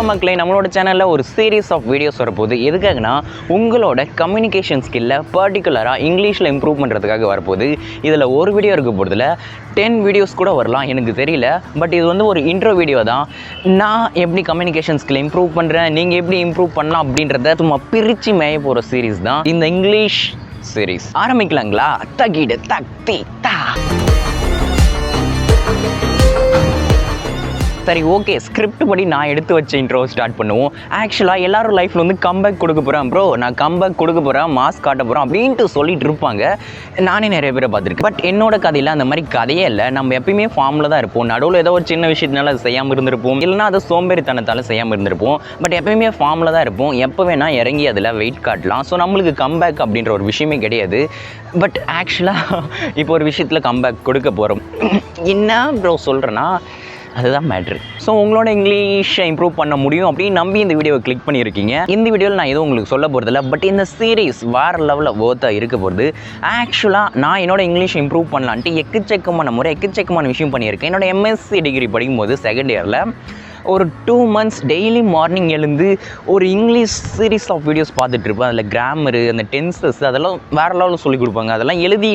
மக்களே, நம்மளோட சேனலில் ஒரு சீரீஸ் ஆஃப் வீடியோஸ் வரப்போகுது. எதுக்காகனா உங்களோட கம்யூனிகேஷன் ஸ்கில்லை பர்டிகுலராக இங்கிலீஷில் இம்ப்ரூவ் பண்ணுறதுக்காக வரப்போகுது. இதில் ஒரு வீடியோ இருக்க போகிறதுல 10 வீடியோஸ் கூட வரலாம், எனக்கு தெரியல. பட் இது வந்து ஒரு இன்ட்ரோ வீடியோ தான். நான் எப்படி கம்யூனிகேஷன் ஸ்கில் இம்ப்ரூவ் பண்ணுறேன், நீங்கள் எப்படி இம்ப்ரூவ் பண்ணலாம் அப்படின்றத சும்மா பிரித்து மேய போகிற சீரீஸ் தான் இந்த இங்கிலீஷ் சீரீஸ். ஆரம்பிக்கலாங்களா? தகிடு தக்தி தா. சரி, ஓகே, ஸ்கிரிப்ட் படி நான் எடுத்து வச்ச இன்ட்ரோ ஸ்டார்ட் பண்ணுவோம். ஆக்சுவலாக எல்லாரும் லைஃப்பில் வந்து கம்பேக் கொடுக்க போகிறேன் ப்ரோ, நான் கம்பேக் கொடுக்க போகிறேன், மாஸ்க் காட்ட போகிறோம் அப்படின்ட்டு சொல்லிட்டு இருப்பாங்க. நானே நிறைய பேரை பார்த்துருக்கேன். பட் என்னோட கதையில் அந்த மாதிரி கதையே இல்லை. நம்ம எப்பயுமே ஃபார்மில் தான் இருப்போம். நடுவில் ஏதோ ஒரு சின்ன விஷயத்தினால அது செய்யாமல் இருந்திருப்போம், இல்லைனா அது சோம்பேறித்தனத்தால் செய்யாமல் இருந்திருப்போம். பட் எப்பயுமே ஃபார்மில் தான் இருப்போம். எப்போ வேணால் இறங்கி அதில் வெயிட் காட்டலாம். ஸோ நம்மளுக்கு கம்பேக் அப்படின்ற ஒரு விஷயமே கிடையாது. பட் ஆக்சுவலாக இப்போ ஒரு விஷயத்தில் கம்பேக் கொடுக்க போகிறோம். என்ன ப்ரோ சொல்கிறேன்னா, அதுதான் மேட்ரு. ஸோ உங்களோட இங்கிலீஷை இம்ப்ரூவ் பண்ண முடியும் அப்படின்னு நம்பி இந்த வீடியோவை கிளிக் பண்ணியிருக்கீங்க. இந்த வீடியோவில் நான் எதுவும் உங்களுக்கு சொல்ல போகிறதில்ல. பட் இந்த சீரீஸ் வேறு லெவலில் ஒர்த்தாக இருக்க போகிறது. ஆக்சுவலாக நான் என்னோட இங்கிலீஷ் இம்ப்ரூவ் பண்ணலான்ட்டு எக்கச்சக்கமான விஷயம் பண்ணியிருக்கேன். என்னோட எம்எஸ்சி டிகிரி படிக்கும்போது செகண்ட் இயரில் ஒரு 2 months டெய்லி மார்னிங் எழுந்து ஒரு இங்கிலீஷ் சீரீஸ் ஆஃப் வீடியோஸ் பார்த்துட்ருப்பேன். அதில் கிராமரு, அந்த டென்சஸ் அதெல்லாம் வேறு லெவலில் சொல்லிக் கொடுப்பாங்க. அதெல்லாம் எழுதி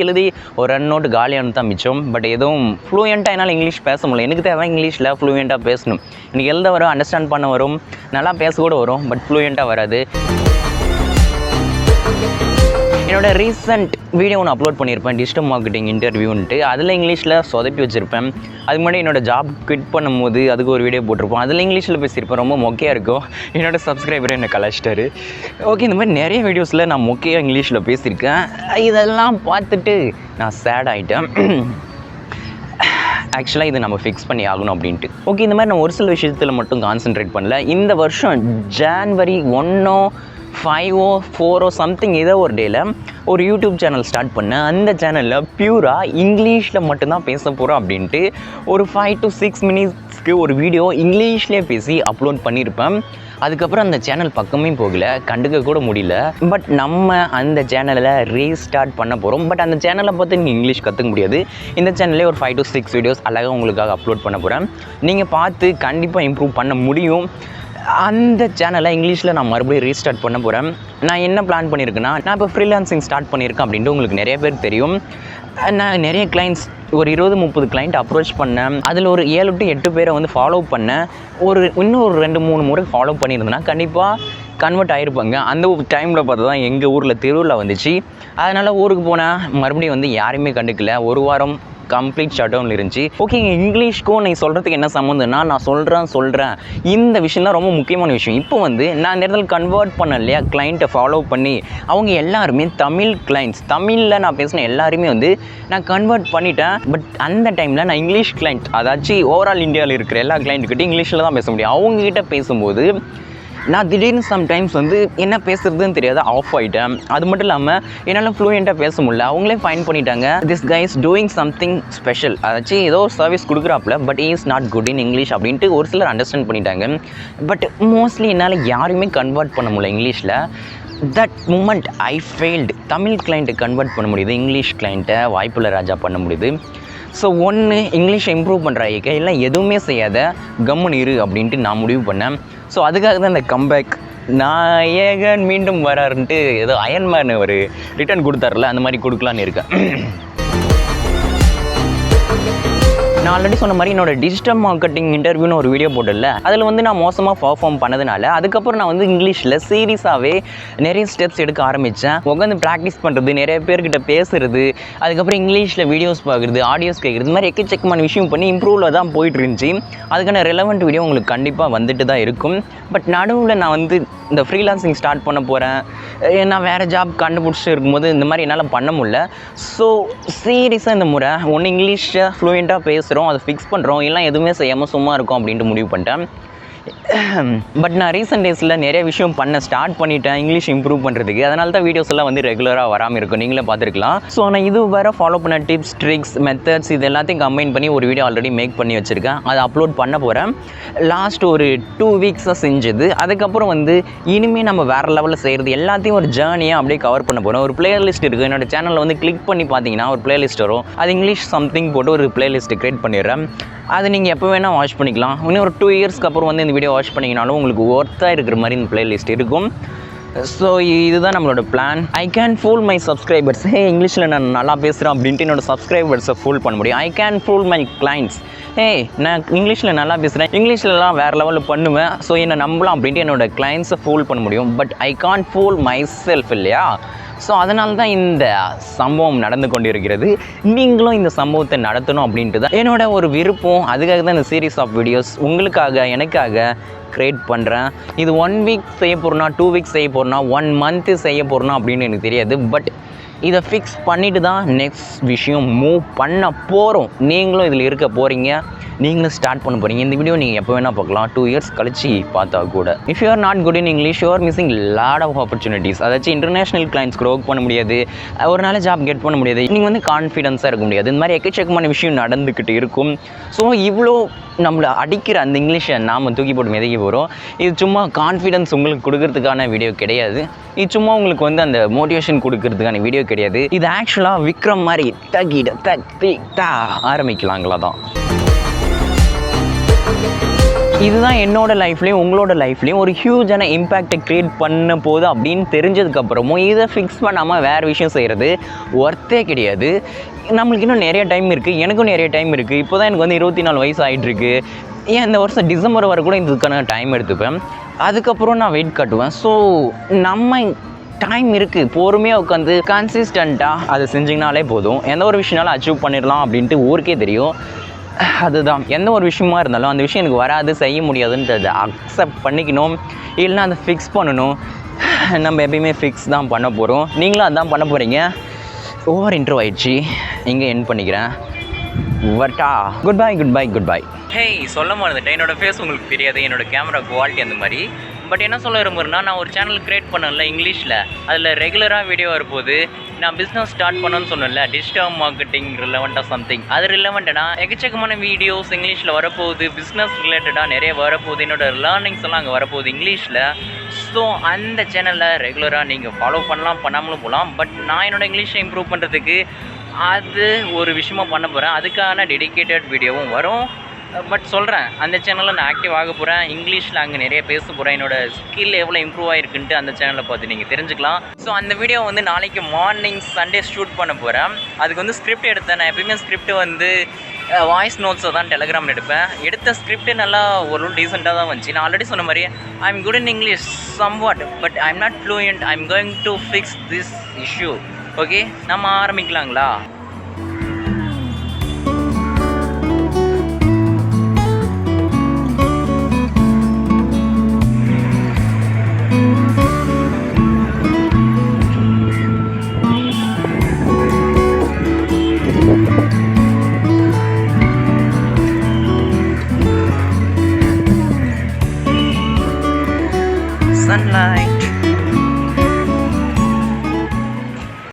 ஒரு ரன்னோட்டு காலியானது தான் மிச்சம். பட் எதுவும் ஃப்ளூயண்ட்டாக என்னால் இங்கிலீஷ் பேச முடியல. எனக்கு தேவை இங்கிலீஷில் ஃப்ளூயண்ட்டாக பேசணும். எனக்கு எழுத வரும், அண்டர்ஸ்டாண்ட் பண்ண வரும், நல்லா பேச கூட வரும். பட் ஃப்ளூயண்ட்டாக வராது. என்னோடய ரீசெண்ட் வீடியோ ஒன்று அப்லோட் பண்ணியிருப்பேன், டிஜிட்டல் மார்க்கெட்டிங் இன்டர்வியூன்ட்டு. அதில் இங்கிலீஷில் சொதப்பி வச்சுருப்பேன். அதுக்கு முன்னாடி என்னோடய ஜாப் குவிட் பண்ணும்போது அதுக்கு ஒரு வீடியோ போட்டிருப்போம். அதில் இங்கிலீஷில் பேசியிருப்பேன். ரொம்ப மொக்கையாக இருக்கும். என்னோடய சப்ஸ்கிரைபரை என்னை கலாச்சிட்டாரு. ஓகே, இந்த மாதிரி நிறைய வீடியோஸில் நான் மொக்கையாக இங்கிலீஷில் பேசியிருக்கேன். இதெல்லாம் பார்த்துட்டு நான் சேட் ஆகிட்டேன். ஆக்சுவலாக இது நம்ம ஃபிக்ஸ் பண்ணி ஆகணும் அப்படின்ட்டு. ஓகே, இந்த மாதிரி நான் ஒரு சில விஷயத்தில் மட்டும் கான்சென்ட்ரேட் பண்ணல. இந்த வருஷம் ஜான்வரி 1 5 4 சம்திங் ஏதோ ஒரு டேயில் ஒரு யூடியூப் சேனல் ஸ்டார்ட் பண்ணேன். அந்த சேனலில் பியூராக இங்கிலீஷில் மட்டும்தான் பேச போகிறோம் அப்படின்ட்டு ஒரு 5 to 6 minutesக்கு ஒரு வீடியோ இங்கிலீஷ்லேயே பேசி அப்லோட் பண்ணியிருப்பேன். அதுக்கப்புறம் அந்த சேனல் பக்கமே போகலை, கண்டுக்க கூட முடியல. பட் நம்ம அந்த சேனலில் ரீஸ்டார்ட் பண்ண போகிறோம். பட் அந்த சேனலை பார்த்து நீங்கள் இங்கிலீஷ் கற்றுக்க முடியாது. இந்த சேனல்லே ஒரு 5 to 6 வீடியோஸ் அழகாக உங்களுக்காக அப்லோட் பண்ண போகிறேன். நீங்கள் பார்த்து கண்டிப்பாக இம்ப்ரூவ் பண்ண முடியும். அந்த சேனலை இங்கிலீஷில் நான் மறுபடியும் ரீஸ்டார்ட் பண்ண போகிறேன். நான் என்ன பிளான் பண்ணியிருக்கேன்னா, நான் இப்போ ஃப்ரீலான்சிங் ஸ்டார்ட் பண்ணியிருக்கேன் அப்படின்ட்டு உங்களுக்கு நிறைய பேர் தெரியும். நான் நிறைய கிளைண்ட்ஸ் ஒரு 20-30 கிளைண்ட் அப்ரோச் பண்ணேன். அதில் ஒரு 7 to 8 பேரை வந்து ஃபாலோ பண்ணேன். இன்னும் ஒரு 2-3 முறை ஃபாலோ பண்ணியிருந்தேன்னா கண்டிப்பாக கன்வெர்ட் ஆகிருப்பாங்க. அந்த டைமில் பார்த்து தான் எங்கள் ஊரில் திருவிழா வந்துச்சு. அதனால் ஊருக்கு போனால் மறுபடியும் வந்து யாரையுமே கண்டுக்கல. ஒரு வாரம் கம்ப்ளீட் ஷட் டவுனில் இருந்துச்சு. ஓகேங்க, இங்கிலீஷ்க்கும் நீ சொல்கிறதுக்கு என்ன சம்மந்தம்னா, நான் சொல்கிறேன் இந்த விஷயம் தான் ரொம்ப முக்கியமான விஷயம். இப்போ வந்து நான் இந்த இடத்துல கன்வெர்ட் பண்ண இல்லையா, கிளைண்ட்டை ஃபாலோ பண்ணி அவங்க எல்லாருமே தமிழ் கிளைண்ட்ஸ். தமிழில் நான் பேசின எல்லாருமே வந்து நான் கன்வெர்ட் பண்ணிட்டேன். பட் அந்த டைமில் நான் இங்கிலீஷ் கிளைண்ட், அதாச்சும் ஓவரால் இந்தியாவில் இருக்கிற எல்லா கிளைண்ட்டுக்கிட்டையும் இங்கிலீஷில் தான் பேச முடியும். அவங்ககிட்ட பேசும்போது நான் திடீர்னு சம்டைம்ஸ் வந்து என்ன பேசுறதுன்னு தெரியாது, ஆஃப் ஆகிட்டேன். அது மட்டும் இல்லாமல் என்னால் ஃப்ளூயண்ட்டாக பேச முடியல. அவங்களே ஃபைன் பண்ணிட்டாங்க, this guys doing something special, அதாச்சும் ஏதோ ஒரு சர்வீஸ் கொடுக்குறாப்புல, but is not good in English அப்படின்ட்டு ஒரு சிலர் அண்டர்ஸ்டாண்ட் பண்ணிட்டாங்க. பட் மோஸ்ட்லி என்னால் யாருமே கன்வெர்ட் பண்ண முடியல இங்கிலீஷில். That moment I failed. Tamil கிளைண்ட்டை கன்வெர்ட் பண்ண முடியுது, இங்கிலீஷ் கிளைண்ட்டை வாய்ப்புள்ள ராஜா பண்ண முடியுது. ஸோ ஒன்று இங்கிலீஷை இம்ப்ரூவ் பண்ணுற ஐக்கா இல்லை எதுவுமே செய்யாத கம்முன்னு இரு அப்படின்ட்டு நான் முடிவு பண்ணேன். ஸோ அதுக்காக தான் இந்த கம்பேக். நாயகன் மீண்டும் வராருன்ட்டு ஏதோ அயன்மேன் ஒரு ரிட்டர்ன் கொடுத்தாருல, அந்த மாதிரி கொடுக்கலான்னு இருக்கேன். நான் ஆல்ரெடி சொன்ன மாதிரி என்னோட டிஜிட்டல் மார்க்கெட்டிங் இன்டர்வியூன்னு ஒரு வீடியோ போட்டல, அதில் வந்து நான் மோசமாக பர்ஃபார்ம் பண்ணதுனால அதுக்கப்புறம் நான் வந்து இங்கிலீஷில் சீரியஸாகவே நிறைய ஸ்டெப்ஸ் எடுக்க ஆரம்பித்தேன். உட்காந்து ப்ராக்டிஸ் பண்ணுறது, நிறைய பேர்கிட்ட பேசுகிறது, அதுக்கப்புறம் இங்கிலீஷில் வீடியோஸ் பார்க்குறது, ஆடியோஸ் கேட்குறது, இந்த மாதிரி எக்கச்சக்கமான விஷயம் பண்ணி இம்ப்ரூவில் தான் போயிட்டு இருந்துச்சு. அதுக்கான ரெலவெண்ட் வீடியோ உங்களுக்கு கண்டிப்பாக வந்துட்டு தான் இருக்கும். பட் நடுவில் நான் வந்து இந்த ஃப்ரீலான்சிங் ஸ்டார்ட் பண்ண போகிறேன், நான் வேறு ஜாப் கண்டுபிடிச்சிட்டு இருக்கும்போது இந்த மாதிரி என்னால் பண்ண முடியல. ஸோ சீரியஸாக இந்த முறை ஒன்று இங்கிலீஷை ஃப்ளூயண்ட்டாக பேசுகிறோம், அதை ஃபிக்ஸ் பண்ணுறோம், இல்லை எதுவுமே செய்யாமல் சும்மா இருக்கும் அப்படின்ட்டு முடிவு பண்ணிட்டேன். பட் நான் ரீசெண்ட் டேஸில் நிறைய விஷயம் ஸ்டார்ட் பண்ணிட்டேன் இங்கிலீஷ் இம்ப்ரூவ் பண்ணுறதுக்கு. அதனால தான் வீடியோஸ் எல்லாம் வந்து ரெகுலராக வராமல் இருக்கும், நீங்களே பார்த்துருக்கலாம். ஸோ நான் இது வேறு ஃபாலோ பண்ண டிப்ஸ், ட்ரிக்ஸ், மெத்தட்ஸ் இது எல்லாத்தையும் கம்பைன் பண்ணி ஒரு வீடியோ ஆல்ரெடி மேக் பண்ணி வச்சுருக்கேன். அதை அப்லோட் பண்ண போகிறேன். லாஸ்ட் ஒரு 2 வீக்ஸாக செஞ்சது. அதுக்கப்புறம் வந்து இனிமேல் நம்ம வேறு லெவலில் செய்கிறது எல்லாத்தையும் ஒரு ஜேர்னியாக அப்படியே கவர் பண்ண போகிறோம். ஒரு பிளேலிஸ்ட் இருக்குது என்னோடய சேனலில் வந்து கிளிக் பண்ணி பார்த்தீங்கன்னா ஒரு பிளேலிஸ்ட் வரும். அது இங்கிலீஷ் சம்திங் போட்டு ஒரு பிளேலிஸ்ட் க்ரியேட் பண்ணிடுறேன். அது நீங்கள் எப்போ வேணால் வாட்ச் பண்ணிக்கலாம். இன்னும் ஒரு 2 இயர்ஸ்க்கு அப்புறம் வந்து இந்த வீடியோ வாட்ச் பண்ணிங்கனாலும் உங்களுக்கு ஒர்த்தாக இருக்கிற மாதிரி இந்த பிளேலிஸ்ட் இருக்கும். ஸோ இதுதான் நம்மளோட plan. I can pool my subscribers. இங்கிலீஷில் நான் நல்லா பேசுகிறேன் அப்படின்ட்டு என்னோட சப்ஸ்கிரைபர்ஸை ஃபூல் பண்ண முடியும். I can pool my clients. நான் இங்கிலீஷில் நல்லா பேசுகிறேன், இங்கிலீஷ்லலாம் வேறு லெவலில் பண்ணுவேன், ஸோ என்னை நம்பலாம் அப்படின்ட்டு என்னோடய கிளைண்ட்ஸை ஃபூல் பண்ண முடியும். But I can fool myself இல்லையா? ஸோ அதனால தான் இந்த சம்பவம் நடந்து கொண்டு இருக்கிறது. நீங்களும் இந்த சம்பவத்தை நடத்தணும் அப்படின்ட்டு தான் என்னோட ஒரு விருப்பம். அதுக்காக தான் இந்த சீரீஸ் ஆஃப் வீடியோஸ் உங்களுக்காக எனக்காக க்ரியேட் பண்ணுறேன். இது 1 வீக் செய்ய போகிறோன்னா, 2 வீக்ஸ் செய்ய போகிறோன்னா, 1 மந்த்து செய்ய போகிறோன்னா அப்படின்னு எனக்கு தெரியாது. பட் இதை ஃபிக்ஸ் பண்ணிவிட்டு தான் நெக்ஸ்ட் விஷயம் மூவ் பண்ண போகிறோம். நீங்களும் இதில் இருக்க போகிறீங்க, நீங்களும் ஸ்டார்ட் பண்ண போகிறீங்க. இந்த வீடியோ நீங்கள் எப்போ வேணால் பார்க்கலாம், 2 இயர்ஸ் கழிச்சு பார்த்தா கூட. If you are not good in English, you are missing lot of opportunities. அதாச்சும் இன்டர்நேஷனல் கிளைண்ட்ஸ் ஒர்க் பண்ண முடியாது, ஒரு நாள் ஜாப் கெட் பண்ண முடியாது, நீங்கள் வந்து கான்ஃபிடென்ஸாக இருக்க முடியாது. இந்த மாதிரி எக்கச்சக்கமான விஷயம் நடந்துக்கிட்டு இருக்கும். ஸோ இவ்வளோ நம்மளை அடிக்கிற அந்த இங்கிலீஷை நாம் தூக்கி போட்டு மிதக்கி போகிறோம். இது சும்மா கான்ஃபிடென்ஸ் உங்களுக்கு கொடுக்கறதுக்கான வீடியோ கிடையாது. இது சும்மா உங்களுக்கு வந்து அந்த மோட்டிவேஷன் கொடுக்கறதுக்கான வீடியோ கிடையாது. இது ஆக்சுவலாக விக்ரம் மாதிரி ஆரம்பிக்கலாங்களா தான். இதுதான் என்னோட லைஃப்லேயும் உங்களோட லைஃப்லேயும் ஒரு ஹியூஜான இம்பேக்டை க்ரியேட் பண்ண போகுது அப்படின்னு தெரிஞ்சதுக்கப்புறமும் இதை ஃபிக்ஸ் பண்ணாமல் வேறு விஷயம் செய்கிறது ஒர்த்தே கிடையாது. நம்மளுக்கு இன்னும் நிறைய டைம் இருக்குது, எனக்கும் நிறைய டைம் இருக்குது. இப்போ தான் எனக்கு வந்து 24 வயசு ஆகிட்டுருக்கு. ஏன் இந்த வருஷம் டிசம்பர் வரை கூட இதுக்கான டைம் எடுத்துப்பேன். அதுக்கப்புறம் நான் வெயிட் காட்டுவேன். ஸோ நம்ம டைம் இருக்குது, பொறுமையாக உட்காந்து கன்சிஸ்டண்ட்டாக அதை செஞ்சிங்கனாலே போதும். எந்த ஒரு விஷயம்னாலும் அச்சீவ் பண்ணிடலாம் அப்படின்ட்டு ஊருக்கே தெரியும். அதுதான் எந்த ஒரு விஷயமா இருந்தாலும் அந்த விஷயம் எனக்கு வராது, செய்ய முடியாதுன்றதை அக்செப்ட் பண்ணிக்கணும், இல்லைனா அதை ஃபிக்ஸ் பண்ணணும். நம்ம எப்பயுமே ஃபிக்ஸ் தான் பண்ண போகிறோம், நீங்களும் அதான் பண்ண போகிறீங்க. ஓவர் இன்ட்ரோ ஆயிடுச்சு, இங்கே என் பண்ணிக்கிறேன். வட்டா good bye good bye good bye. சொல்ல மறந்துட்டேன், என்னோடய ஃபேஸ் உங்களுக்கு தெரியாது, என்னோடய கேமரா குவாலிட்டி அந்த மாதிரி. பட் என்ன சொல்ல விரும்புகிறேன்னா, நான் ஒரு சேனல் க்ரியேட் பண்ணல இங்கிலீஷில், அதில் ரெகுலராக வீடியோ வரும்போது நான் பிஸ்னஸ் ஸ்டார்ட் பண்ணணும்னு சொன்னேன்ல, டிஜிட்டல் மார்க்கெட்டிங் ரிலவெண்ட்டாக சம்திங், அது ரிலவெண்ட்டானா எக்கச்சக்கமான வீடியோஸ் இங்கிலீஷில் வரப்போகுது, பிஸ்னஸ் ரிலேட்டடாக நிறைய வரப்போகுது, என்னோடய லேர்னிங்ஸ் எல்லாம் அங்கே வரப்போகுது இங்கிலீஷில். ஸோ அந்த சேனலில் ரெகுலராக நீங்கள் ஃபாலோ பண்ணலாம், பண்ணாமலும் போகலாம். பட் நான் என்னோடய இங்கிலீஷை இம்ப்ரூவ் பண்ணுறதுக்கு அது ஒரு விஷயமா பண்ண போகிறேன், அதுக்கான டெடிக்கேட்டட் வீடியோவும் வரும். பட் சொல்கிறேன், அந்த சேனலில் நான் ஆக்டிவ் ஆக போகிறேன், இங்கிலீஷில் அங்கே நிறைய பேச போகிறேன், என்னோடய ஸ்கில் எவ்வளோ இம்ப்ரூவ் ஆகிருக்குன்ட்டு அந்த சேனலை பார்த்து நீங்கள் தெரிஞ்சுக்கலாம். ஸோ அந்த வீடியோ வந்து நாளைக்கு மார்னிங் சண்டே ஷூட் பண்ண போகிறேன். அதுக்கு வந்து ஸ்கிரிப்ட் எடுத்தேன். நான் எப்பயுமே ஸ்கிரிப்ட் வந்து வாய்ஸ் நோட்ஸை தான் டெலகிராமில் எடுப்பேன். எடுத்த ஸ்கிரிப்ட் நல்லா ஒரு டீசெண்டாக தான் வந்துச்சு. நான் ஆல்ரெடி சொன்ன மாதிரி I am good in English somewhat, but I am not fluent. I am going to fix this issue. Okay, நம்ம ஆரம்பிக்கலாங்களா? Sunlight